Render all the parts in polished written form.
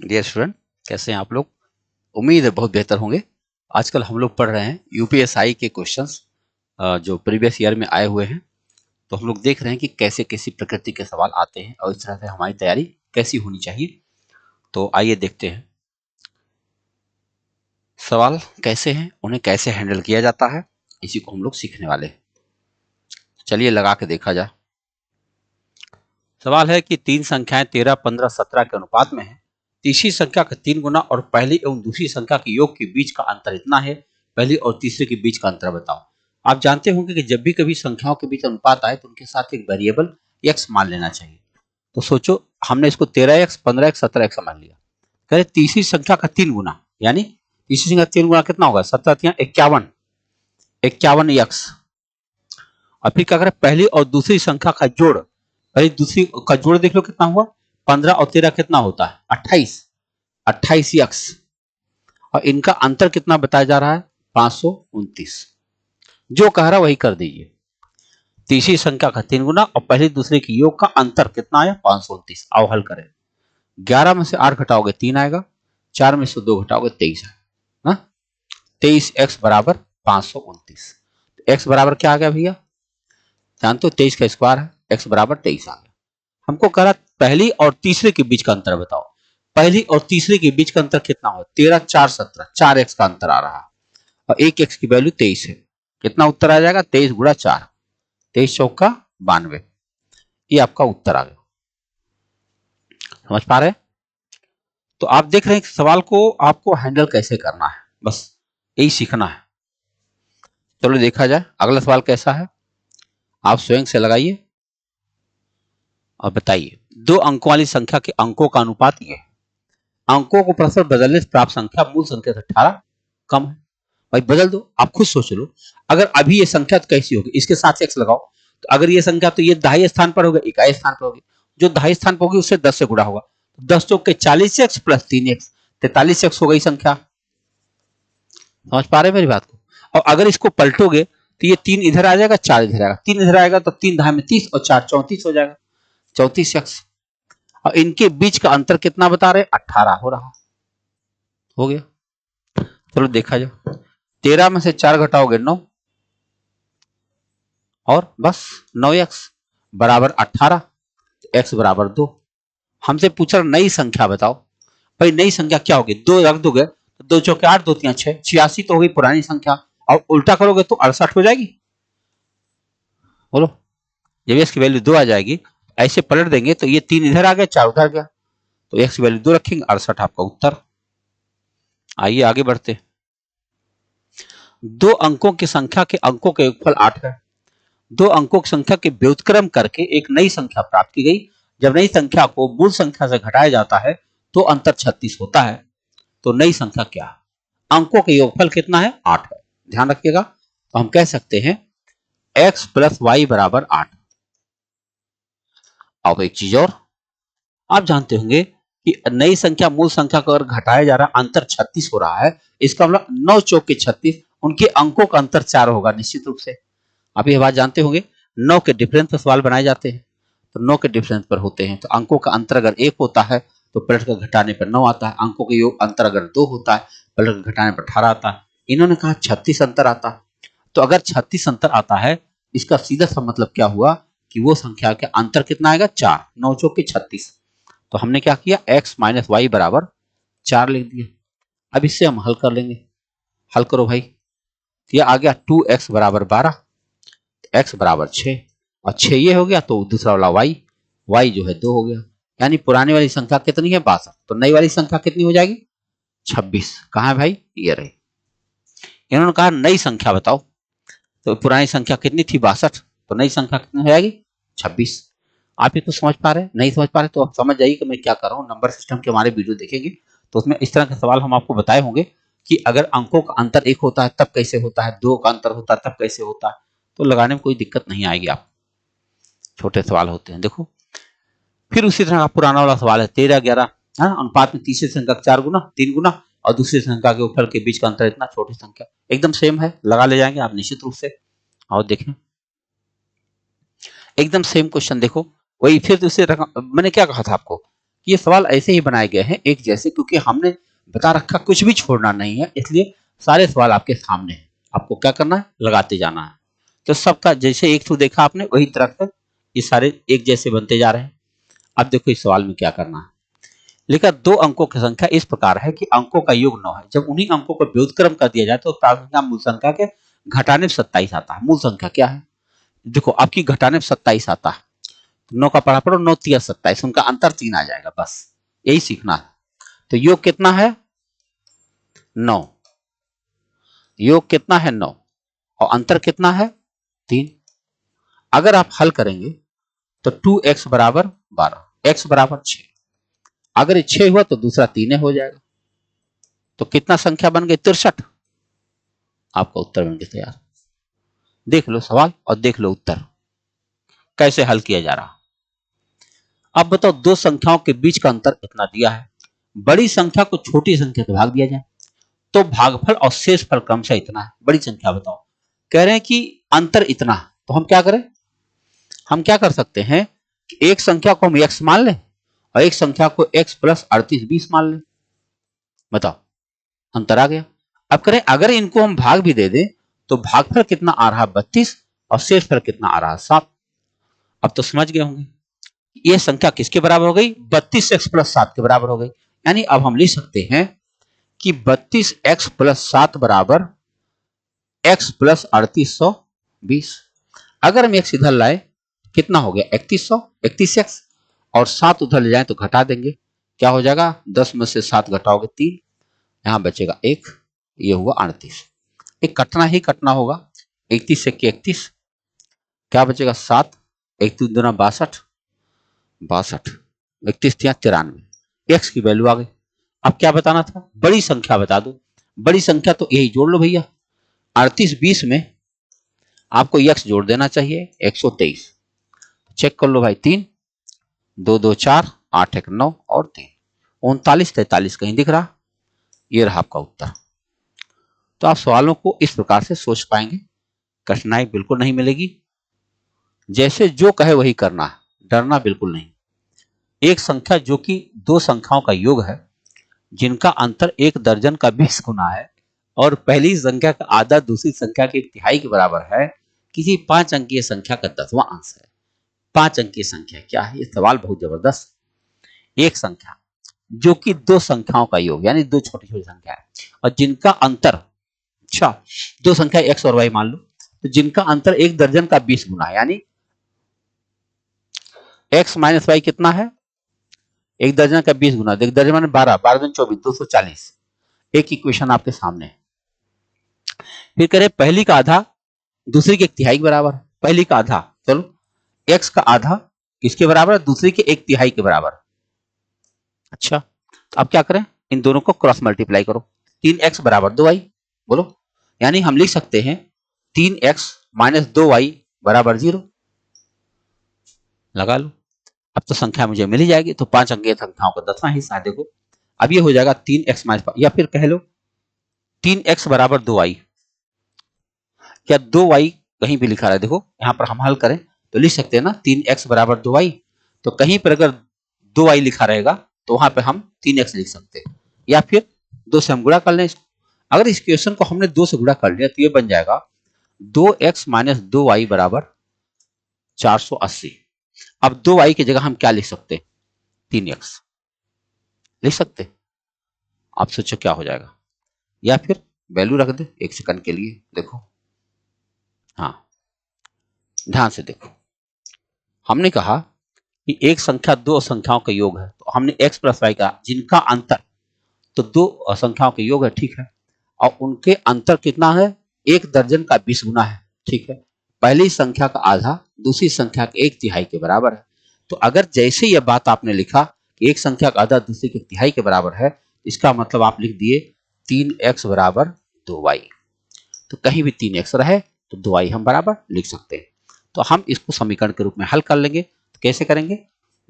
Dear student, कैसे हैं आप लोग। उम्मीद है बहुत बेहतर होंगे। आजकल हम लोग पढ़ रहे हैं यूपीएसआई के क्वेश्चंस जो प्रीवियस ईयर में आए हुए हैं। तो हम लोग देख रहे हैं कि कैसे कैसी प्रकृति के सवाल आते हैं और इस तरह से हमारी तैयारी कैसी होनी चाहिए। तो आइए देखते हैं सवाल कैसे हैं, उन्हें कैसे हैंडल किया जाता है, इसी को हम लोग सीखने वाले हैं। चलिए लगा के देखा जाए। सवाल है कि तीन संख्याएं 13, 15, 17 के अनुपात में है। तीसरी संख्या का 3 गुना और पहली एवं दूसरी संख्या के योग के बीच का अंतर इतना है। पहली और तीसरे के बीच का अंतर बताओ। आप जानते होंगे कि जब भी कभी संख्याओं के बीच अनुपात आए तो उनके साथ एक वेरिएबल x मान लेना चाहिए। तो सोचो, हमने इसको 13x, 15x, 17x मान लिया। कह रहे तीसरी संख्या का 3 गुना, यानी तीसरी संख्या 3 गुना कितना होगा? 17 51, 51x। और फिर क्या करें, पहली और दूसरी संख्या का जोड़, पहली दूसरी का जोड़ देख लो कितना हुआ। 15 और 13 कितना होता है? 28, 28x। और इनका अंतर कितना बताया जा रहा है? 529। जो कह रहा वही कर दीजिए। तीसरी संख्या का 3 गुना और पहली दूसरे की योग का अंतर कितना आया? 529। आओ हल करें। 11 में से 8 घटाओगे 3 आएगा, 4 में से 2 घटाओगे 23 आएगा। 23x बराबर 529। x बराबर क्या आ गया भैया? जानते हो 23 का स्क्वायर है, x बराबर 23 आ गया। हमको कह रहा पहली और तीसरे के बीच का अंतर बताओ। पहली और तीसरे के बीच का अंतर कितना हो? 13, 4, 17, 4x का अंतर आ रहा है और एक x की वैल्यू 23 है। कितना उत्तर आ जाएगा? 23 गुणा 4, 23 चौका 92। ये आपका उत्तर आ गया। समझ पा रहे हैं? तो आप देख रहे हैं सवाल को आपको हैंडल कैसे करना है, बस यही सीखना है। चलो देखा जाए अगला सवाल कैसा है, आप स्वयं से लगाइए और बताइए। 2 अंकों वाली संख्या के अंकों का अनुपात ये है। अंकों को परस्पर बदलने से प्राप्त संख्या मूल संख्या से 18 कम है। भाई बदल दो, आप खुद सोच लो। अगर अभी ये संख्या तो कैसी होगी? इसके साथ x लगाओ। तो अगर ये संख्या तो ये दाहिने स्थान पर होगी, इकाई स्थान पर होगी। जो दाहिने स्थान पर होगी उससे 10 से गुणा होगा। 10 चौक के 40x प्लस 3x, 43x हो गई संख्या। समझ पा रहे हैं मेरी बात को? और अगर इसको पलटोगे तो ये 3 इधर आ जाएगा, 4 इधर आएगा। 3 इधर आएगा तो 3 धाम में 30 और 4 34 हो जाएगा, 34x। और इनके बीच का अंतर कितना बता रहे? 18 हो रहा। हो गया। चलो देखा जाए। 13 में से 4 घटाओगे 9 और बस 9x बराबर 18, x बराबर 2। हमसे पूछा नई संख्या बताओ। भाई नई संख्या क्या होगी? 2 रख दोगे तो 2 चौके 8, 2 3 6, 86 तो होगी पुरानी संख्या। और उल्टा करोगे तो 68 हो जाएगी। बोलो, जब x की वैल्यू 2 आ जाएगी, ऐसे पलट देंगे तो ये 3 इधर आ गया, 4 उधर गया, तो x की वैल्यू 2 रखेंगे, 68 आपका उत्तर। आइए आगे बढ़ते। 2 अंकों की संख्या के अंकों का योगफल 8 है। 2 अंकों की संख्या के व्युत्क्रम करके एक नई संख्या प्राप्त की गई। जब नई संख्या को मूल संख्या से घटाया जाता है तो अंतर 36 होता है। तो नई संख्या क्या है? अंकों के योगफल कितना है? 8 है। ध्यान रखिएगा। तो हम कह सकते हैं x प्लस वाई बराबर 8। अब एक चीज और, आप जानते होंगे कि नई संख्या मूल संख्या को अगर घटाया जा रहा है, अंतर 36 हो रहा है, इसका मतलब 9 चौक के 36, उनके अंकों का अंतर 4 होगा निश्चित रूप से। आप ये बात जानते होंगे। 9 के डिफरेंस पर सवाल बनाए जाते हैं, तो 9 के डिफरेंस पर होते हैं। तो अंकों का अंतर अगर 1 होता है तो पलट कर घटाने पर 9 आता है। अंकों के योग अंतर अगर 2 होता है, पलट कर घटाने पर 18 आता है। इन्होंने कहा 36 अंतर आता है। तो अगर 36 अंतर आता है, इसका सीधा सा मतलब क्या हुआ कि वो संख्या के अंतर कितना आएगा? 4। 9 चौक के 36। तो हमने क्या किया? x माइनस वाई बराबर 4 लिख दिया। अब इससे हम हल कर लेंगे। हल करो भाई। ये आ गया 2x बराबर 12, x बराबर 6 और 6 ये हो गया, तो दूसरा वाला y जो है 2 हो गया। यानी पुरानी वाली संख्या कितनी है? 62। तो नई वाली संख्या कितनी हो जाएगी? 26। कहां है भाई? ये रही। इन्होंने कहा नई संख्या बताओ। तो पुरानी संख्या कितनी थी? 62। तो नई संख्या कितनी हो जाएगी? 26। आप ये तो समझ पा रहे हैं? नहीं समझ पा रहे तो आप समझ जाइए कि मैं क्या कर रहा हूँ। नंबर सिस्टम के हमारे वीडियो देखेंगे तो उसमें इस तरह के सवाल हम आपको बताए होंगे कि अगर अंकों का अंतर 1 होता है तब कैसे होता है, 2 का अंतर होता है तब कैसे होता है। तो लगाने में कोई दिक्कत नहीं आएगी। आप छोटे सवाल होते हैं। देखो फिर उसी तरह का पुराना वाला सवाल है 13, 11 अनुपात में तीसरी संख्या 4 गुना, 3 गुना और दूसरी संख्या के ऊपर के बीच का अंतर इतना, छोटी संख्या एकदम सेम है, लगा ले जाएंगे आप निश्चित रूप से। और देखें एकदम सेम क्वेश्चन। देखो वही फिर दूसरे रकम, मैंने क्या कहा था आपको ये सवाल ऐसे ही बनाए गए हैं एक जैसे, क्योंकि हमने बता रखा कुछ भी छोड़ना नहीं है, इसलिए सारे सवाल आपके सामने हैं। आपको क्या करना है, लगाते जाना है। तो सबका जैसे एक थ्रू देखा आपने, वही तरह से ये सारे एक जैसे बनते जा रहे हैं। अब देखो इस सवाल में क्या करना है। लिखा दो अंकों की संख्या इस प्रकार है कि अंकों का योग 9 है। जब उन्हीं अंकों को व्युत्क्रम कर दिया जाए तो प्राथमिक संख्या मूल संख्या के घटाने 27 आता है। मूल संख्या क्या है, देखो आपकी घटाने 27 आता है। 9 का पढ़ा पढ़ो, 9 3 27, उनका अंतर 3 आ जाएगा, बस यही सीखना है। तो योग कितना है 9, योग कितना है 9 और अंतर कितना है 3। अगर आप हल करेंगे तो 2x बराबर 12, x बराबर 6। अगर ये 6 हुआ तो दूसरा 3 हो जाएगा। तो कितना संख्या बन गई 63। आपका उत्तर बन गया तैयार। देख लो सवाल और देख लो उत्तर कैसे हल किया जा रहा। अब बताओ दो संख्याओं के बीच का अंतर कितना दिया है। बड़ी संख्या को छोटी संख्या से भाग दिया जाए तो भागफल और शेषफल क्रमशः इतना है। बड़ी संख्या बताओ, कह रहे हैं कि अंतर इतना, तो हम क्या करें, हम क्या कर सकते हैं कि एक संख्या को हम x मान लें और एक संख्या को x प्लस 38 20 मान लें। बताओ अंतर आ गया। अब करें अगर इनको हम भाग भी दे दें तो भागफल कितना आ रहा 32 और शेषफल कितना आ रहा 7। अब तो समझ गए होंगे ये संख्या किसके बराबर हो गई, 32x प्लस 7 के बराबर हो गई। यानी अब हम लिख सकते हैं कि 32x प्लस 7 बराबर x प्लस 3820। अगर हम x इधर लाए कितना हो गया 3100, 31x, और 7 उधर ले जाए तो घटा देंगे, क्या हो जाएगा 10 में से 7 घटाओगे 3, यहां बचेगा 1, ये हुआ 38। एक कटना ही कटना होगा, 31 से 31, क्या बचेगा 7, 31 दूना 62, 62, 31 93, x की वैल्यू आ गई। अब क्या बताना था, बड़ी संख्या बता दो। बड़ी संख्या तो यही जोड़ लो भैया, 38 20 में आपको x जोड़ देना चाहिए 123। चेक कर लो भाई, 3 2 2 4 8 1 9 और 3 39 43 कहीं दिख रहा, ये रहा आपका उत्तर। तो आप सवालों को इस प्रकार से सोच पाएंगे, कठिनाई बिल्कुल नहीं मिलेगी। जैसे जो कहे वही करना है, डरना बिल्कुल नहीं। एक संख्या जो कि दो संख्याओं का योग है जिनका अंतर 1 दर्जन का 20 गुना है और पहली संख्या का आधा दूसरी संख्या के 1/3 के बराबर है, किसी 5 अंकीय संख्या का 10वां अंश है। 5 अंकीय संख्या क्या है, ये सवाल बहुत जबरदस्त। एक संख्या जो कि दो संख्याओं का योग यानी दो छोटी छोटी संख्या है और जिनका अंतर, अच्छा दो संख्या x और y मान लो, तो जिनका अंतर 1 दर्जन का 20 गुना है, यानी x माइनस वाई कितना है 1 दर्जन का 20 गुना, 1 दर्जन माने 12, 12 दूनी 24, 240। एक इक्वेशन आपके सामने है। फिर करें पहली का आधा दूसरी के 1/3 के बराबर है। पहली का आधा, चलो x का आधा किसके बराबर है, दूसरी के 1/3 के बराबर। अच्छा तो अब क्या करें, इन दोनों को क्रॉस मल्टीप्लाई करो, 3x बराबर 2y, बोलो, यानी हम लिख सकते हैं 3x माइनस 2y बराबर 0। लगा लो, अब तो संख्या मुझे मिल ही जाएगी। तो 5 अंकीय संख्याओं का 10वां हिस्सा देखो, अब ये हो जाएगा 3x माइनस, या फिर कह लो 3x बराबर 2y। क्या 2y कहीं भी लिखा रहा है, देखो यहां पर हम हल करें तो लिख सकते हैं ना 3x बराबर 2y। तो कहीं पर अगर 2y लिखा रहेगा तो वहां पे हम 3x लिख सकते हैं, या फिर 2 से हम गुणा कर लें इसको। अगर इस क्वेश्चन को हमने 2 से गुणा कर लिया तो ये बन जाएगा 2x माइनस 2y बराबर 480। अब 2y की जगह हम क्या लिख सकते हैं, 3x लिख सकते। आप सोचो क्या हो जाएगा, या फिर वैल्यू रख दे 1 सेकंड के लिए। देखो हाँ ध्यान से देखो, हमने कहा कि एक संख्या दो संख्याओं का योग है, तो हमने x प्लस वाई का जिनका अंतर, तो दो संख्याओं के योग है, ठीक है, और उनके अंतर कितना है 1 दर्जन का 20 गुना है, ठीक है। पहली संख्या का आधा दूसरी संख्या के 1/3 के बराबर है। तो अगर जैसे यह बात आपने लिखा कि एक संख्या का आधा दूसरी के 1/3 के बराबर है, इसका मतलब आप लिख दिए 3x बराबर 2y। तो कहीं भी 3x रहे तो 2y हम बराबर लिख सकते हैं। तो हम इसको समीकरण के रूप में हल कर लेंगे। तो कैसे करेंगे,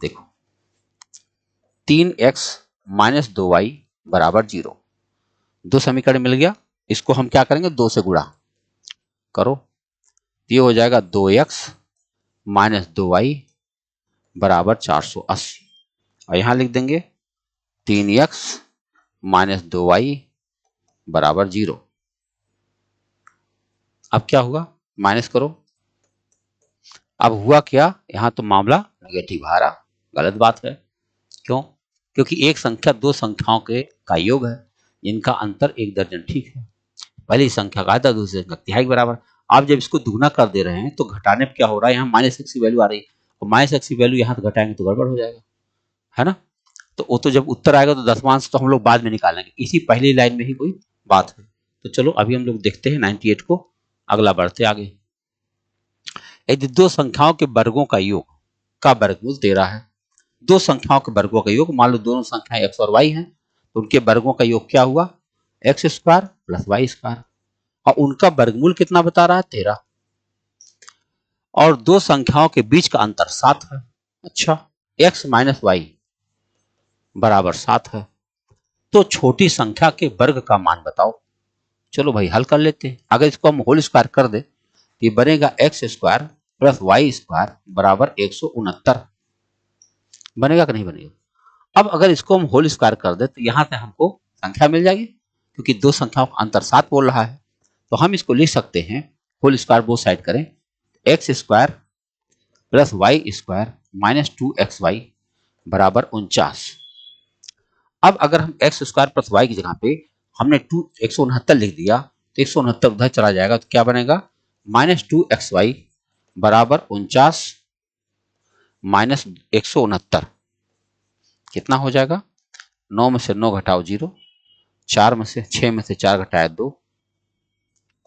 देखो 3x माइनस 2y बराबर 0, दो समीकरण मिल गया। इसको हम क्या करेंगे 2 से गुणा करो, ये हो जाएगा 2x माइनस 2y बराबर 480। और यहां लिख देंगे 3x माइनस 2y बराबर 0। अब क्या हुआ, माइनस करो। अब हुआ क्या, यहां तो मामला नेगेटिव आ रहा, गलत बात है। क्यों? क्योंकि एक संख्या दो संख्याओं के का योग है जिनका अंतर 1 दर्जन, ठीक है। पहली संख्या का आधा, दूसरी संख्या तिहाई के बराबर। आप जब इसको दुगना कर दे रहे हैं तो घटाने पर क्या हो रहा है, यहाँ माइनस एक्स की वैल्यू आ रही है, और माइनस एक्स की वैल्यू यहाँ तो घटाएंगे तो गड़बड़ हो जाएगा, है ना। तो वो तो जब उत्तर आएगा तो दशमांश तो हम लोग बाद में निकालेंगे, इसी पहली लाइन में ही कोई बात है। तो चलो अभी हम लोग देखते हैं 98 को, अगला बढ़ते आगे। यदि दो संख्याओं के वर्गों का योग का वर्गमूल दे रहा है, दो संख्याओं के वर्गों का योग, मान लो दोनों संख्याएं एक्स और वाई हैं, तो उनके वर्गों का योग क्या हुआ, x square plus y square, और उनका वर्गमूल कितना बता रहा है, 13। और दो संख्याओं के बीच का अंतर 7 है। अच्छा, एक्स माइनस वाई बराबर 7 है, तो छोटी संख्या के वर्ग का मान बताओ। चलो भाई हल कर लेते हैं। अगर इसको हम होल स्क्वायर कर दे तो ये बनेगा x square plus y square बराबर 169। बनेगा कि नहीं बनेगा? अब अगर इसको हम होल स्क्वायर कर दे तो यहां से हमको संख्या मिल जाएगी, क्योंकि दो संख्याओं का अंतर 7 बोल रहा है। तो हम इसको लिख सकते हैं, होल स्क्वायर बोथ साइड करें, x square plus y square minus 2xy बराबर 49। अब अगर हम एक्स स्क्वायर प्लस वाई की जगह पे हमने 169 लिख दिया तो 169 उधर चला जाएगा, तो क्या बनेगा, माइनस 2xy बराबर 49 माइनस 169 कितना हो जाएगा, 9 में से 9 घटाओ 0, 4 में से 6 में से 4 घटाया 2,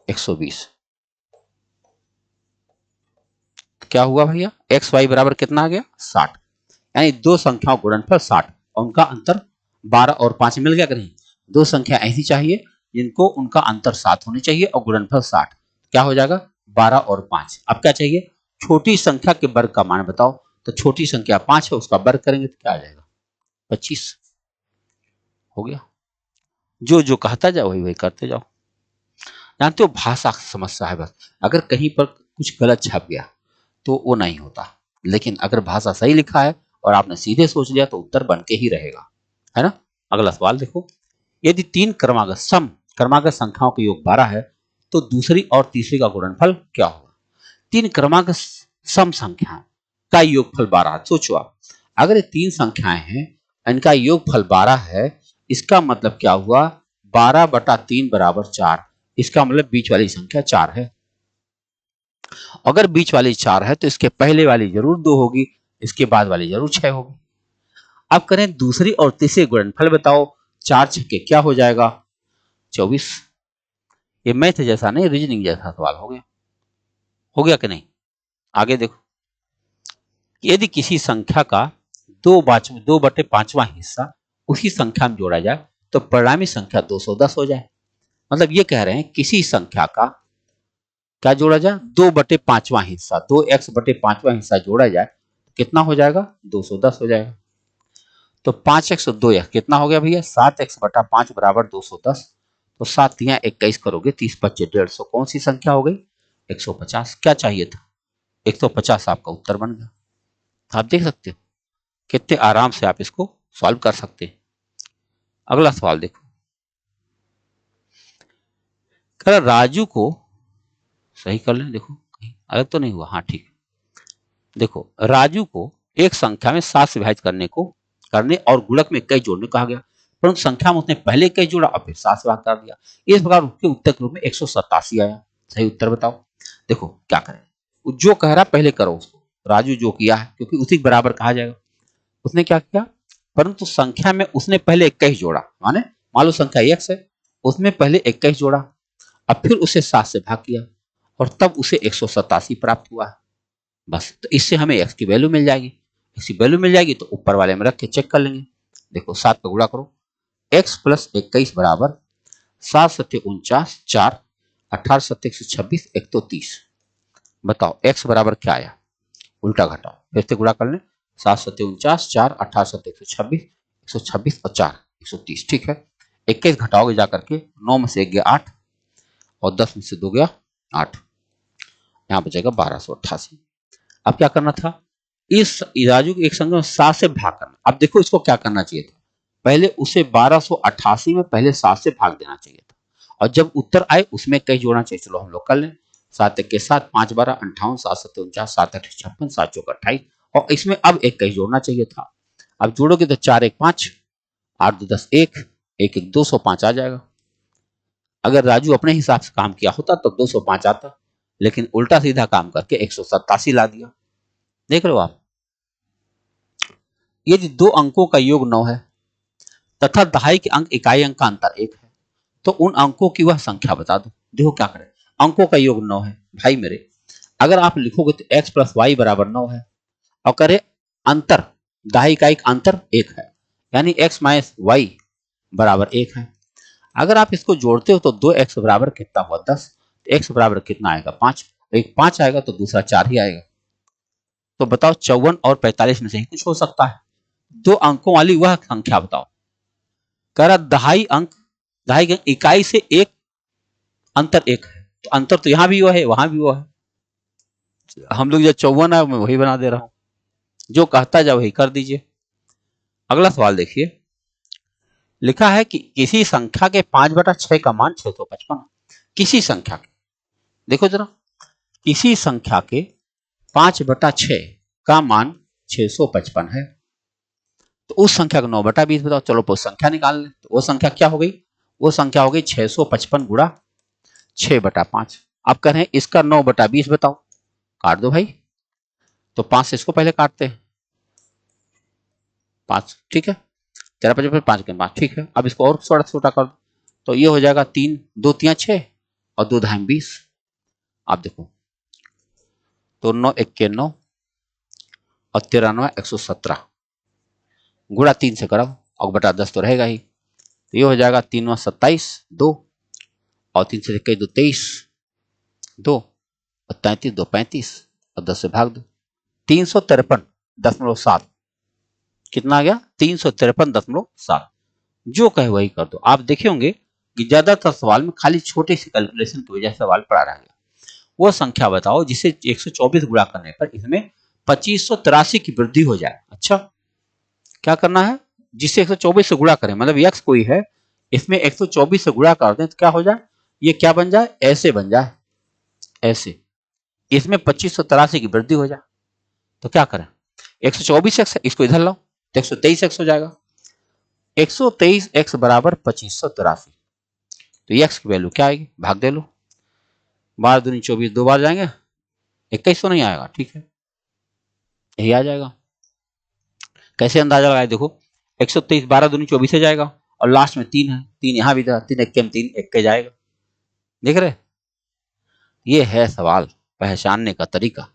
120। क्या हुआ भैया, एक्स वाई बराबर कितना आ गया, 60। यानी दो संख्याओं का गुणनफल 60 और उनका अंतर 12 और 5 मिल गया कि नहीं। दो संख्या ऐसी चाहिए जिनको उनका अंतर 7 होनी चाहिए और गुणनफल 60। क्या हो जाएगा, 12 और 5। अब क्या चाहिए, छोटी संख्या के वर्ग का मान बताओ। तो छोटी संख्या 5 है, उसका वर्ग करेंगे तो क्या आ जाएगा, 25। हो गया, जो जो कहता जाओ वही वही करते जाओ। जानते हो भाषा समस्या है बस, अगर कहीं पर कुछ गलत छप गया तो वो नहीं होता, लेकिन अगर भाषा सही लिखा है और आपने सीधे सोच लिया तो उत्तर बन के ही रहेगा, है ना। अगला सवाल देखो, यदि तीन क्रमागत संख्याओं का योग 12 है तो दूसरी और तीसरी का गुणनफल क्या होगा। तीन क्रमागत सम संख्याएं का योगफल 12 है। सोचो आप, अगर ये तीन संख्याएं हैं, इनका योगफल 12 है, इसका मतलब क्या हुआ, 12/3 बराबर 4। इसका मतलब बीच वाली संख्या 4 है। अगर बीच वाली 4 है तो इसके पहले वाली जरूर 2 होगी, इसके बाद वाली जरूर 6 होगी। अब करें दूसरी और तीसरी गुणनफल बताओ, 4 छक्के क्या हो जाएगा, 24। ये मैथ जैसा नहीं, रीजनिंग जैसा सवाल हो गया, हो गया कि नहीं। आगे देखो, यदि किसी संख्या का 2/5वां हिस्सा उसी संख्या में जोड़ा जाए तो परिणामी संख्या 210 हो जाए। मतलब ये कह रहे हैं किसी संख्या का क्या जोड़ा जाए, 2/5वां हिस्सा, 2x/5वां हिस्सा जोड़ा जाए तो कितना हो जाएगा, 210 हो जाएगा। तो 5x और 2x कितना हो गया भैया, 7x/5 बराबर 210। तो 7 या 21 करोगे, 30×5 150, कौन सी संख्या हो गई, 150। क्या चाहिए था, 150 आपका उत्तर बन गया। आप देख सकते हो कितने आराम से आप इसको सॉल्व कर सकते हैं। अगला सवाल देखो, कर राजू को, सही कर लें, देखो कहीं अलग तो नहीं हुआ, हाँ ठीक। देखो राजू को एक संख्या में 7 से विभाजित करने और गुणक में 21 जोड़ने कहा गया, परंतु संख्या में उसने पहले 21 जोड़ा और फिर 7 से भाग कर दिया। इस प्रकार उसके उत्तर के रूप में 187 आया। सही उत्तर बताओ। देखो क्या करें, जो कह रहा पहले करो उसको, राजू जो किया है क्योंकि उसी के बराबर कहा जाएगा। उसने क्या किया, परंतु संख्या में उसने पहले 21 जोड़ा, माने मान लो संख्या x है, उसमें पहले 21 जोड़ा, अब फिर उसे 7 से भाग किया और तब उसे 187 प्राप्त हुआ है। बस, तो इससे हमें x की वैल्यू मिल जाएगी। x की वैल्यू मिल जाएगी तो ऊपर वाले में रख के चेक कर लेंगे। देखो 7 का गुणा करो, x प्लस 21 बराबर 7 7 49, 4 18 7 126, 1 तो 30। बताओ x बराबर क्या आया, उल्टा घटाओ, फिर से गुणा कर लें, 7 7 49, 4 18 7 126, 126 और 4 130। ठीक है, 21 घटाओगे जाकर के, 9 में से 1 गया 8 और 10 में से 2 गया 8, यहाँ बचेगा 1288। अब क्या करना था, इस राजू के एक संख्या में 7 से भाग करना। अब देखो इसको क्या करना चाहिए था, पहले उसे 1288 में पहले 7 से भाग देना चाहिए था, और जब उत्तर आए उसमें कई जोड़ना चाहिए। चलो हम लोग कर लें, 7 एक के 7, 5 12 58, 7 7 49, 7 8 56, 7 चौक 28, और इसमें अब एक कई जोड़ना चाहिए था। अब जोड़ोगे तो 4 1 5, 8 2 10 1, 1 1 205 आ जाएगा। अगर राजू अपने हिसाब से काम किया होता तो 205 आता, लेकिन उल्टा सीधा काम करके 187 ला दिया। देख रहे हो आप, यदि दो अंकों का योग 9 है तथा दहाई के अंक इकाई अंक का अंतर 1 है, तो उन अंकों की वह संख्या बता दो। देखो क्या करें, अंकों का योग 9 है भाई मेरे, अगर आप लिखोगे तो x प्लस वाई बराबर 9 है, और करे अंतर, दहाई इकाई का अंतर 1 है, यानी x माइनस वाई बराबर 1 है। अगर आप इसको जोड़ते हो तो 2x बराबर कितना हुआ 10, तो x बराबर कितना आएगा 5, एक 5 आएगा तो दूसरा 4 ही आएगा। तो बताओ 54 और 45 में से ही कुछ हो सकता है, दो अंकों वाली वह संख्या बताओ। कह रहा दहाई अंक, दहाई के इकाई से एक अंतर 1 है, तो अंतर तो यहां भी वो है वहां भी वो है, हम लोग जो 54 है मैं वही बना दे रहा हूं, जो कहता जाए वही कर दीजिए। अगला सवाल देखिए, लिखा है कि किसी संख्या के 5/6 का मान 655, किसी संख्या के, देखो जरा, किसी संख्या के 5/6 का मान 655 है, तो उस संख्या का 9/20 बताओ। चलो वो संख्या निकाल लें, तो वो संख्या क्या हो गई, वो संख्या हो गई 655 गुणा 6/5। अब कह रहे हैं इसका 9/20 बताओ, काट दो भाई, तो 5 से इसको पहले काटते हैं, 5 ठीक है, 13 55 5 के 5 ठीक है। अब इसको और थोड़ा छोटा कर दो, तो ये हो जाएगा 3 2 3 6 और 2 धाम 20। आप देखो तो 9 1 के 9 और 93 117 गुणा 3 से करो और बटा 10 तो रहेगा ही, तो ये हो जाएगा 3 9 27 2 और 3 से 21 2 23 2 और 33 2 35 और 10 से भाग दो, 353.7 कितना आ गया 353.7, जो कहे वही कर दो। आप देखे होंगे कि ज्यादातर सवाल में खाली छोटे से कैलकुलेशन की वजह से सवाल पड़ा रह गया। वो संख्या बताओ जिसे 124 गुणा करने पर इसमें 2583 की वृद्धि हो जाए। अच्छा क्या करना है, जिसे 124 से गुणा करें, मतलब x कोई है, इसमें 124 से गुणा कर दें तो क्या हो जाए, ये क्या बन जाए, ऐसे बन जाए, ऐसे, इसमें 2583 की वृद्धि हो जाए। तो क्या करें, 124x इसको इधर लाओ तो 123x हो जाएगा, 123x बराबर 2583, तो x की वैल्यू क्या आएगी, भाग दे लो, 12 दूनी 24 दो बार जाएंगे, 21 तो नहीं आएगा, ठीक है यही आ जाएगा। कैसे अंदाजा लगाए, देखो 123 12 दूनी 24 से जाएगा, और लास्ट में 3 है, 3 यहां भी था, 3 1 में 3 1 के जाएगा, देख रहे, ये है सवाल पहचानने का तरीका।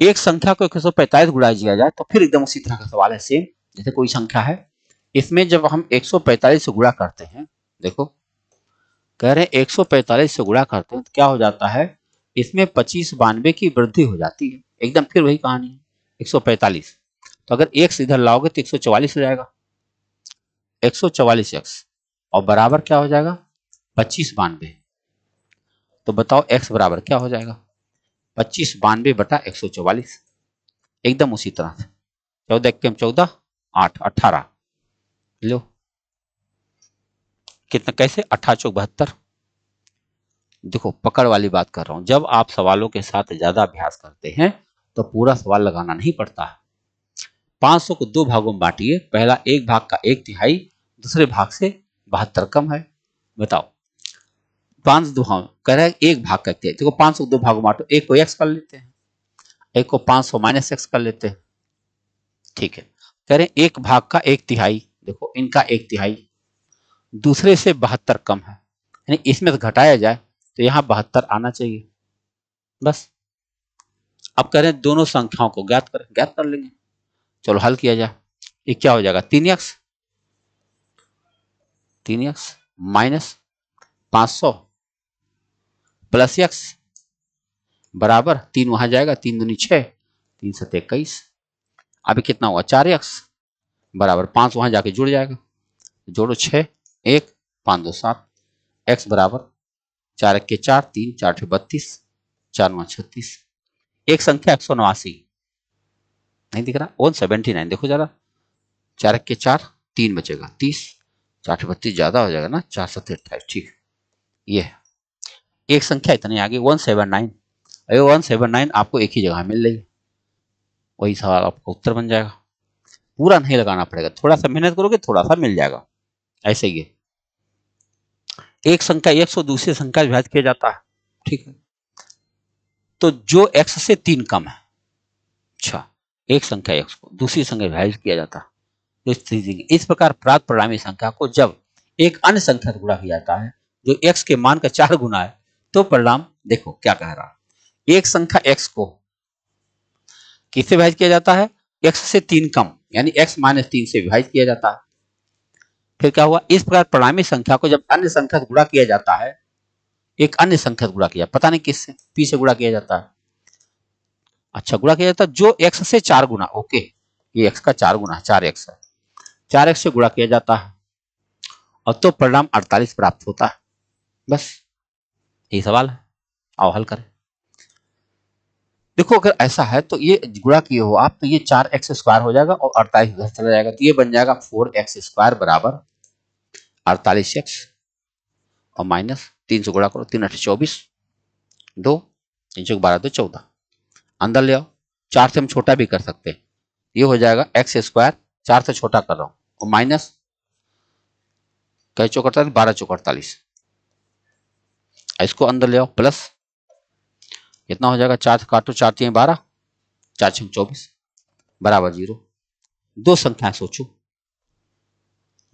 एक संख्या को 145 गुणा किया जाए तो फिर एकदम उसी तरह का सवाल है सेम, जैसे कोई संख्या है, इसमें जब हम 145 से गुणा करते हैं, देखो कह रहे हैं 145 से गुणा करते हैं तो क्या हो जाता है, इसमें 25 92 की वृद्धि हो जाती है, एकदम फिर वही कहानी है 145, तो अगर x इधर लाओगे तो 144 हो जाएगा, 144x और बराबर क्या हो जाएगा 25 92, तो बताओ x बराबर क्या हो जाएगा 25 92 बटा 144, एकदम उसी तरह से 14 1 14 8 18 लो, कितना कैसे 18 चौक 72। देखो पकड़ वाली बात कर रहा हूं, जब आप सवालों के साथ ज्यादा अभ्यास करते हैं तो पूरा सवाल लगाना नहीं पड़ता है। 500 को दो भागों में बांटिए, पहला एक भाग का 1/3, दूसरे भाग से 72 कम है, बताओ 5 दो, हाँ कह रहा है एक भाग का, देखो 500 को दो भागों में बांटो, एक को x कर लेते हैं, एक को 500 माइनस x कर लेते हैं, ठीक है, कह रहे हैं एक भाग का 1/3, देखो इनका 1/3 दूसरे से 72 कम है, यानी इसमें से घटाया जाए तो यहां 72 आना चाहिए, बस। अब कह रहे हैं दोनों संख्याओं को ज्ञात करें, ज्ञात कर लेंगे, चलो हल किया जाए, ये क्या हो जाएगा 3x माइनस 500 प्लस x बराबर 3 वहां जाएगा, 3 दूनी 6 3 7 21, अभी कितना हुआ 4x बराबर 5 वहां जाके जुड़ जाएगा, जोड़ो 6 1 5 2 7, x बराबर 4 1 के 4 3 4 32 4 9 36, एक संख्या 189 नहीं दिख रहा, 179 देखो जरा, 4 के 4 3 बचेगा 30, 4 32 ज्यादा हो जाएगा ना, 4 7 28, ठीक। ये एक संख्या इतनी आगे 179, अरे 179 आपको एक ही जगह मिल रही है, वही सवाल आपका उत्तर बन जाएगा। पूरा नहीं लगाना पड़ेगा, थोड़ा सा मेहनत करोगे थोड़ा सा मिल जाएगा। ऐसे ही है, एक संख्या x को दूसरी संख्या विभाजित किया जाता है, ठीक है, तो जो x से 3 कम है, अच्छा, एक संख्या x को दूसरी संख्या विभाजित किया जाता है, इस प्रकार प्राप्त परिणामी संख्या को जब एक अन्य संख्या से गुणा किया जाता है जो x के मान का 4 गुना है, तो परिणाम देखो क्या कह रहा है। एक संख्या x को किससे विभाजित किया जाता है, x से 3 कम, यानी x माइनस 3 से विभाजित किया जाता है। फिर क्या हुआ, इस प्रकार परिणामी संख्या को जब अन्य संख्या से गुणा किया जाता है, एक अन्य संख्या से गुणा किया, पता नहीं किससे, p से गुणा किया जाता है, अच्छा गुणा किया जाता है जो x से 4 गुना, ओके, ये x का 4 गुना है, 4x है, 4x से गुणा किया जाता है और तो परिणाम 48 प्राप्त होता है। बस यही सवाल है, आओ हल करें। देखो अगर ऐसा है तो ये गुणा किए हो आप, तो ये 4x स्क्वायर हो जाएगा और 48 उधर चला जाएगा, तो ये बन जाएगा 4x स्क्वायर बराबर 48x और माइनस 3 से गुणा करो, 3 8 24, 2 3 से 12 2 14, अंदर ले आओ, 4 से हम छोटा भी कर सकते हैं, ये हो जाएगा x स्क्वायर, 4 से छोटा कर रहा हूं, और माइनस कई चौक 48, 12 चौक 48, इसको अंदर ले आओ, प्लस कितना हो जाएगा, 4 काटो, 4 3 12, 4 6 24 बराबर 0। दो संख्याएं सोचो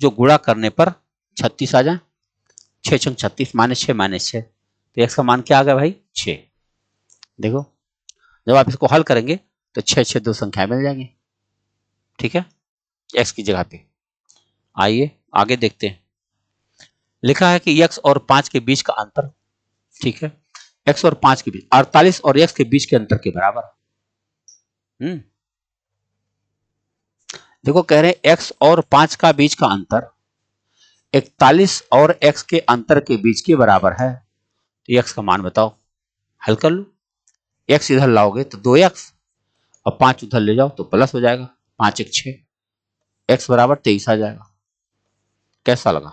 जो गुणा करने पर 36 आ जाए, 6 छंग 36 माइनस 6, तो x का मान क्या आ गया भाई, 6। देखो जब आप इसको हल करेंगे तो 6 6 दो संख्याएं मिल जाएंगी, ठीक है, x की जगह पे। आइए आगे देखते हैं, लिखा है कि x और 5 के बीच का अंतर, ठीक है, x और 5 के बीच 48 और x के बीच के अंतर के बराबर। देखो कह रहे हैं x और 5 का बीच का अंतर 41 और x के अंतर के बीच के बराबर है, तो x का मान बताओ, हल कर लो, x इधर लाओगे तो 2x और 5 उधर ले जाओ तो प्लस हो जाएगा, 5 1 6, x बराबर 23 आ जाएगा। कैसा लगा,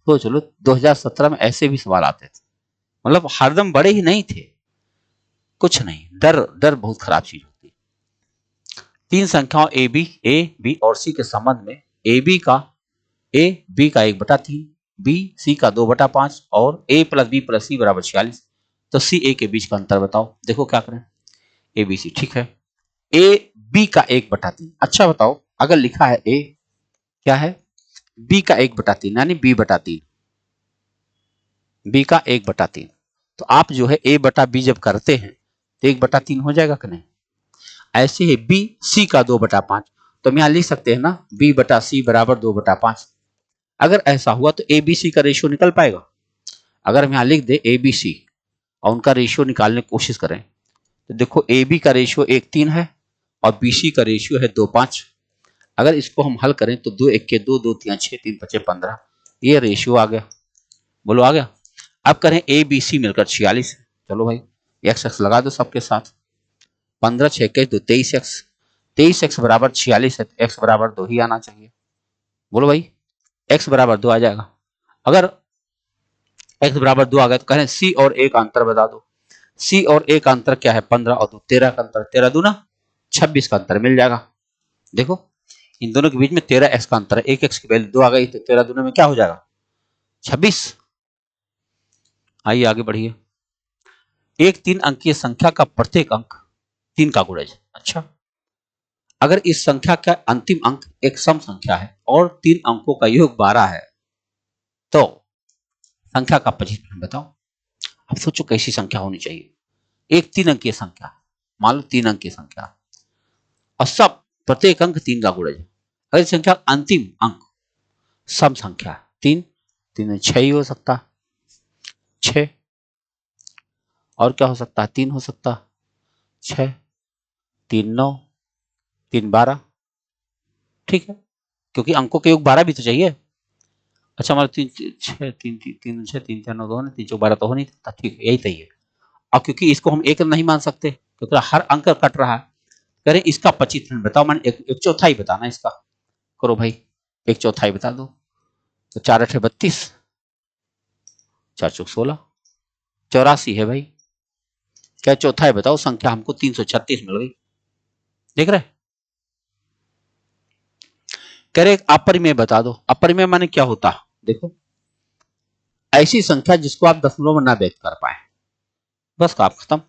तो चलो 2017 में ऐसे भी सवाल आते थे, मतलब हरदम बड़े ही नहीं थे, कुछ नहीं, डर डर बहुत खराब चीज होती है। तीन संख्याओं ए बी और सी के संबंध में ए बी का 1/3, बी सी का 2/5 और a प्लस बी प्लस सी बराबर 46, तो सी ए के बीच का अंतर बताओ। देखो क्या करें, ए बी सी, ठीक है, ए बी का 1/3, अच्छा बताओ अगर लिखा है ए क्या है, बी का 1/3 यानी b/3, बी का 1/3, तो आप जो है a बटा बी जब करते हैं तो 1/3 हो जाएगा कि नहीं। ऐसे ही बी सी का 2/5, तो हम यहां लिख सकते हैं ना b बटा सी बराबर 2/5। अगर ऐसा हुआ तो ए बी सी का रेशियो निकल पाएगा। अगर हम यहां लिख दे ए बी सी और उनका रेशियो निकालने की कोशिश करें तो देखो ए बी का रेशियो 1 3 है और बी सी का रेशियो है 2 5। अगर इसको हम हल करें तो 2 1 के 2, 2 3 6, 3 5 15, ये रेशियो आ गया, बोलो आ गया। अब करें ए बी सी मिलकर 46, चलो भाई एक्स एक्स लगा दो सबके साथ, 15 6 के 2 23x, 23x बराबर 46 है, एक्स बराबर 2 ही आना चाहिए, बोलो भाई x बराबर 2 आ जाएगा। अगर x बराबर 2 आ गया तो कह रहे हैं c और a का अंतर बता दो, c और a का अंतर क्या है, 15 और 2 13 का अंतर, 13 दूना 26 का अंतर मिल जाएगा। देखो इन दोनों के बीच में 13x का अंतर है, एक x की वैल्यू 2 आ गई तो 13 दूना में क्या हो जाएगा, 26। आइए आगे बढ़िए, एक 3 अंकीय संख्या का प्रत्येक अंक 3 का गुणज, अच्छा अगर इस संख्या का अंतिम अंक एक सम संख्या है और 3 अंकों का योग 12 है तो संख्या का पजिशन बताओ। अब सोचो कैसी संख्या होनी चाहिए, एक 3 अंकीय संख्या, मान लो 3 अंकीय संख्या और सब प्रत्येक अंक 3 का गुणज है, अगर संख्या अंतिम अंक सम संख्या 3 3 6 ही हो सकता, 6 और क्या हो सकता है, 3 हो सकता, 6 3 9 3 12, ठीक है, क्योंकि अंकों के योग 12 भी तो चाहिए। अच्छा हमारा 3 6 3 3 6 3 4 9 2 3 4 12 तो हो नहीं सकता, ठीक है यही सही है। अब क्योंकि इसको हम एक नहीं मान सकते क्योंकि हर अंक कट रहा है, करें इसका 25% बताओ, मैंने एक चौथाई बताना इसका। करो भाई, एक चौथाई बता दो। तो 4 8 32, 4 चौक 16, 84 है भाई। क्या चौथाई बताओ संख्या, हमको 336 मिल गई। देख रहे, कह रहे अपरिमेय बता दो। अपरिमेय माने क्या होता, देखो ऐसी संख्या जिसको आप दशमलव में ना व्यक्त कर पाए, बस काम खत्म,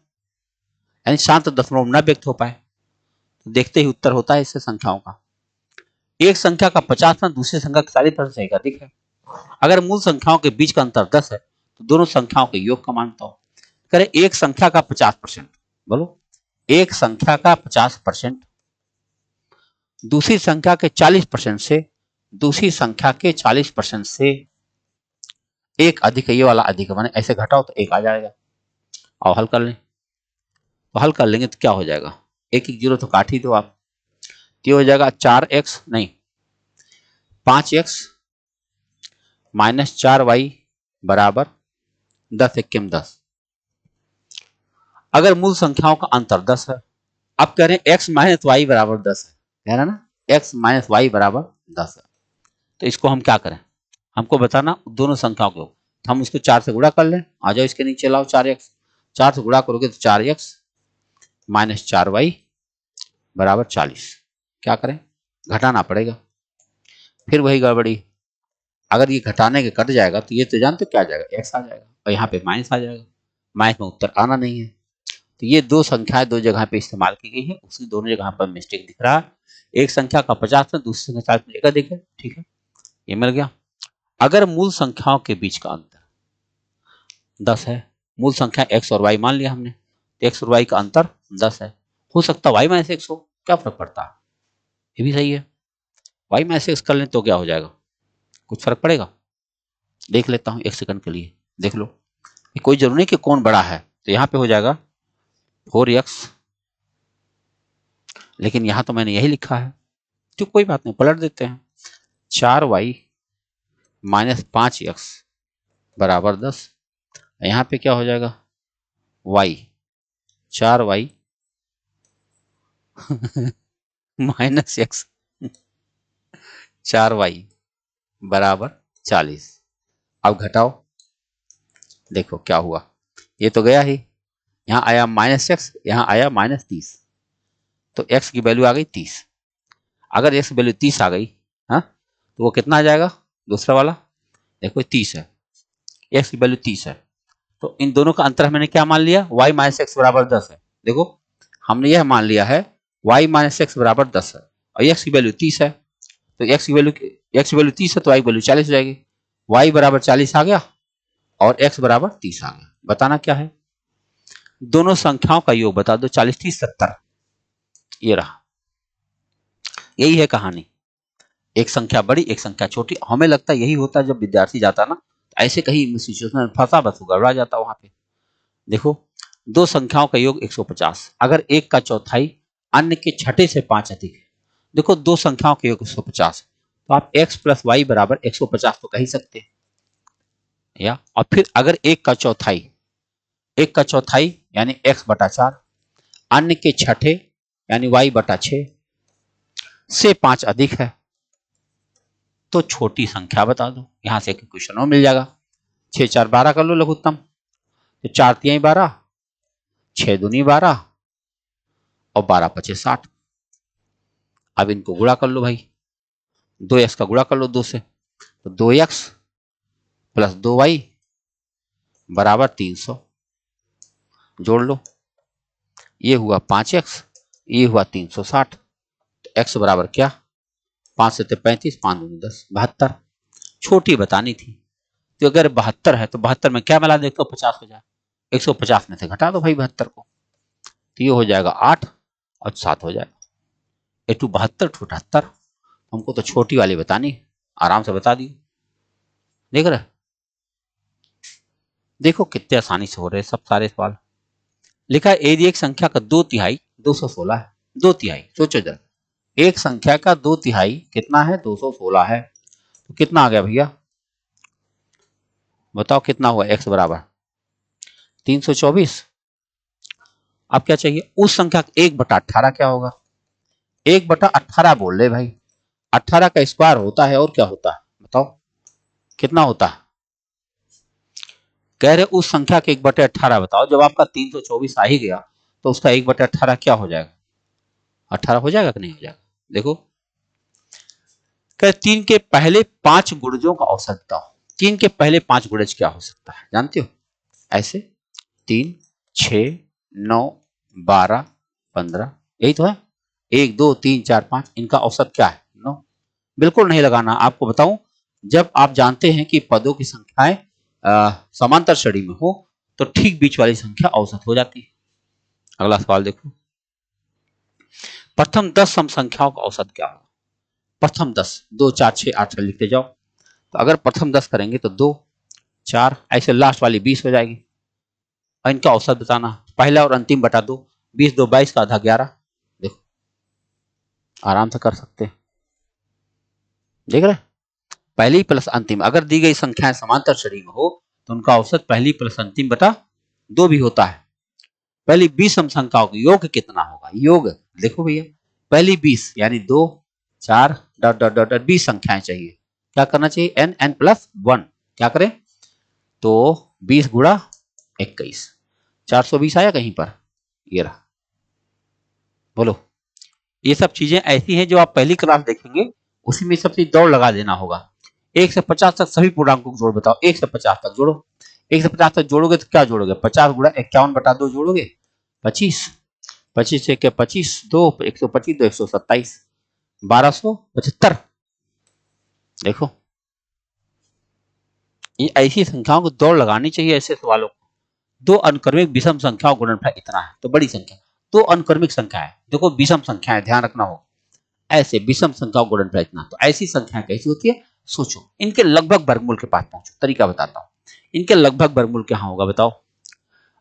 यानी शांत दशमलव में ना व्यक्त हो पाए, तो देखते ही उत्तर होता है इससे संख्याओं का। एक संख्या का 50% दूसरी संख्या का 40% से अधिक है। अगर मूल संख्याओं के बीच का अंतर 10 है तो दोनों संख्याओं के योग का मान बताओ। करें एक संख्या का 50%, बोलो एक संख्या का 50% दूसरी संख्या के 40% से, दूसरी संख्या के 40% से एक अधिक है, ये वाला अधिक है, माने ऐसे घटाओ तो एक आ जाएगा। और हल कर लें, तो हल कर लेंगे तो क्या हो जाएगा, एक एक जीरो तो काट ही दो आप, तो हो जाएगा 4x नहीं 5x माइनस 4y बराबर 10 एक्म 10। अगर मूल संख्याओं का अंतर 10 है, आप कह रहे हैं x माइनस वाई बराबर 10 है, कह रहे ना x माइनस वाई बराबर 10 है, तो इसको हम क्या करें, हमको बताना दोनों संख्याओं को, तो हम उसको 4 से गुणा कर लें। आ जाओ इसके नीचे लाओ 4x, 4 से गुणा करोगे तो 4x माइनस 4y बराबर 40। क्या करें, घटाना पड़ेगा, फिर वही गड़बड़ी, अगर ये घटाने के कट जाएगा तो ये तो जानते क्या आ जाएगा, x आ जाएगा और यहाँ पे माइनस आ जाएगा, माइनस में उत्तर आना नहीं है। तो ये दो संख्याएं दो जगह पे इस्तेमाल की गई है, उसकी दोनों जगह पर मिस्टेक दिख रहा है। एक संख्या का 50 में दूसरी संख्या 40 में एक अधिक है, ठीक है ये मिल गया। अगर मूल संख्याओं के बीच का अंतर 10 है, मूल संख्या x और y मान लिया हमने, तो x और y का अंतर 10 है, हो सकता y माइनस x हो, क्या फर्क पड़ता है, ये भी सही है। y माइनस x कर लें तो क्या हो जाएगा, कुछ फर्क पड़ेगा, देख लेता हूं एक सेकंड के लिए, देख लो, कोई जरूरी नहीं कि कौन बड़ा है, तो यहां पे हो जाएगा 4x, लेकिन यहां तो मैंने यही लिखा है, तो कोई बात नहीं पलट देते हैं, 4y माइनस 5x बराबर 10, यहां पे क्या हो जाएगा y 4y minus x 4y बराबर 40। अब घटाओ, देखो क्या हुआ, ये तो गया ही, यहां आया माइनस एक्स, यहां आया माइनस 30, तो x की वैल्यू आ गई 30। अगर x की वैल्यू 30 आ गई, हाँ तो वो कितना आ जाएगा, दूसरा वाला देखो 30 है, x की वैल्यू 30 है, तो इन दोनों का अंतर मैंने क्या मान लिया, y माइनस एक्स बराबर 10 है। देखो हमने यह मान लिया है y माइनस एक्स बराबर 10 है और x की वैल्यू 30 है, तो x की वैल्यू 30 है तो y की वैल्यू 40 हो जाएगी, y बराबर 40 आ गया और x बराबर 30 आ गया। बताना क्या है, दोनों संख्याओं का योग बता दो, 40 30 70, ये रहा, यही है कहानी। एक संख्या बड़ी एक संख्या छोटी, हमें लगता है यही होता है जब विद्यार्थी जाता ना, ऐसे कहीं सिचुएशन में फंसा बस गड़बड़ा जाता वहां पे। देखो दो संख्याओं का योग 150, अगर एक का चौथाई अन्य के छठे से 5 अधिक है, देखो दो संख्याओं का योग 150, तो आप x प्लस वाई बराबर 150 तो कह ही सकते हैं, या और फिर अगर एक का चौथाई यानी x बटा 4 अन्य के छठे यानी y बटा 6 से 5 अधिक है, तो छोटी संख्या बता दो। यहां से क्वेश्चन और मिल जाएगा, 6 4 12 कर लो लघुत्तम, तो 4 3 12, 6 दूनी 12 और 12 पचे 60। अब इनको गुणा कर लो भाई, 2x का गुणा कर लो 2 से, तो 2x प्लस 2y बराबर 300, जोड़ लो, ये हुआ 5x, ये हुआ 360, तो x बराबर क्या, 5 से 35, 5 दूनी 10, 72। छोटी बतानी थी, तो अगर 72 है तो 72 में क्या मिला दे 150 हो जाए, 150 में से घटा दो भाई 72 को, तो ये हो जाएगा 8 और 7 हो जाएगा, 8 72 78। हमको तो छोटी वाली बतानी, आराम से बता दी, देख रहे, देखो कितने आसानी से हो रहे सब सारे सवाल। लिखा है यदि एक संख्या का 2/3 216 है, 2/3 सोचो जरा, एक संख्या का 2/3 कितना है 216 है, तो कितना आ गया भैया, बताओ कितना हुआ, x बराबर 324। अब क्या चाहिए, उस संख्या 1/18 क्या होगा, 1/18 बोल रहे भाई। 18 का स्क्वायर होता है और क्या होता है बताओ, कितना होता है? कह रहे उस संख्या के 1/18 बताओ। जब आपका 324 आ ही गया तो उसका 1/18 क्या हो जाएगा? 18 हो जाएगा कि नहीं हो जाएगा? देखो, कह 3 के पहले 5 गुणजों का औसत बताओ। 3 के पहले 5 गुणज क्या हो सकता है जानते हो? ऐसे 3, 6, 9, 12, 15, यही तो है। 1, 2, 3, 4, 5, इनका औसत क्या है? 9। बिल्कुल नहीं लगाना। आपको बताऊं, जब आप जानते हैं कि पदों की संख्याएं समांतर श्रेणी में हो तो ठीक बीच वाली संख्या औसत हो जाती है। अगला सवाल देखो, प्रथम 10 सम संख्याओं का औसत क्या होगा? प्रथम 10, 2, 4, 6, 8 लिखते जाओ। तो अगर प्रथम 10 करेंगे तो 2, 4, ऐसे लास्ट वाली 20 हो जाएगी और इनका औसत बताना, पहला और अंतिम बटा 2, 20, 2, 22 का आधा 11। देखो, आराम से कर सकते हैं। देख रहे, पहली प्लस अंतिम, अगर दी गई संख्याएं समांतर श्रेणी में हो तो उनका औसत पहली प्लस अंतिम बटा 2 भी होता है। पहली 20 सम संख्याओं का योग कितना होगा? योग देखो भैया, पहली 20 यानी 2, 4 डॉट डॉट डॉट 20 संख्याएं चाहिए। क्या करना चाहिए? n n plus 1। क्या करें? तो 20 गुणा 21, 420 आया कहीं पर? ये रहा। बोलो, ये सब चीजें ऐसी हैं जो आप पहली क्लास देखेंगे, उसी में सब चीज दौड़ लगा देना होगा। 1 से 50 तक सभी पूर्णांकों को जोड़ बताओ। 1 से 50 तक जोड़ो। 1 से 50 तक जोड़ोगे तो क्या जोड़ोगे? 50 गुणा 51 बटा 2 जोड़ोगे 25। 25 से क्या? 25, 2, 125, 2, 127, 1275। देखो, ये ऐसी संख्याओं को दौड़ लगानी चाहिए ऐसे सवालों को। दो अनुक्रमिक विषम संख्याओं का गुणनफल इतना है तो बड़ी संख्या। दो अनुक्रमिक संख्या है, देखो विषम संख्या है, ध्यान रखना हो। ऐसे विषम संख्याओं का गुणनफल इतना, तो ऐसी संख्या कैसी होती है? सोचो, इनके लगभग वर्गमूल के पास पहुंचो। तरीका बताता हूँ। इनके लगभग वर्गमूल क्या होगा बताओ?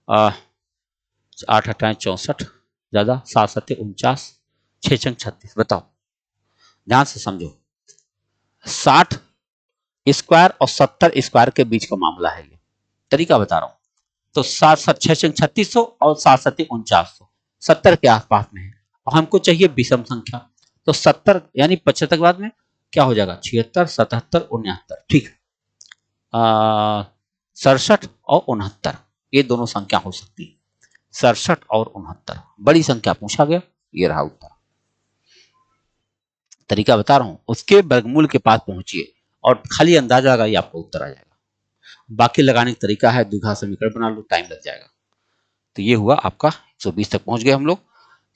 8 8 64, ज्यादा 7 7 49, 6 6 36। बताओ, ध्यान से समझो। 60 स्क्वायर और 70 स्क्वायर के बीच का मामला है ये। तरीका बता रहा हूं। तो 7 7 6 6 3600 और 7 7 4900, 70 के आसपास में है और हमको चाहिए विषम संख्या। तो 70 यानी 75 के बाद में क्या हो जाएगा? 76, 77, 69। ठीक है, 67 और 69, ये दोनों संख्या हो सकती है। 67 और 69 बड़ी संख्या पूछा गया, ये रहा उत्तर। तरीका बता रहा हूं, उसके वर्गमूल के पास पहुंचिए और खाली अंदाजा लगाइए, आपको उत्तर आ जाएगा। बाकी लगाने का तरीका है, द्विघात समीकरण बना लो, टाइम लग जाएगा। तो ये हुआ आपका 120 तक पहुंच गए हम लोग।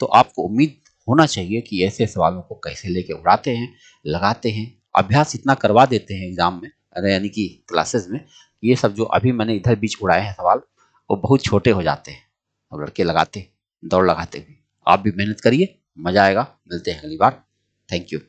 तो आपको उम्मीद होना चाहिए कि ऐसे सवालों को कैसे लेके उड़ाते हैं, लगाते हैं, अभ्यास इतना करवा देते हैं एग्जाम में, यानी कि क्लासेस में। ये सब जो अभी मैंने इधर बीच उड़ाए हैं सवाल, वो बहुत छोटे हो जाते हैं और लड़के लगाते, दौड़ लगाते हुए। आप भी मेहनत करिए, मजा आएगा। मिलते हैं अगली बार। Thank you.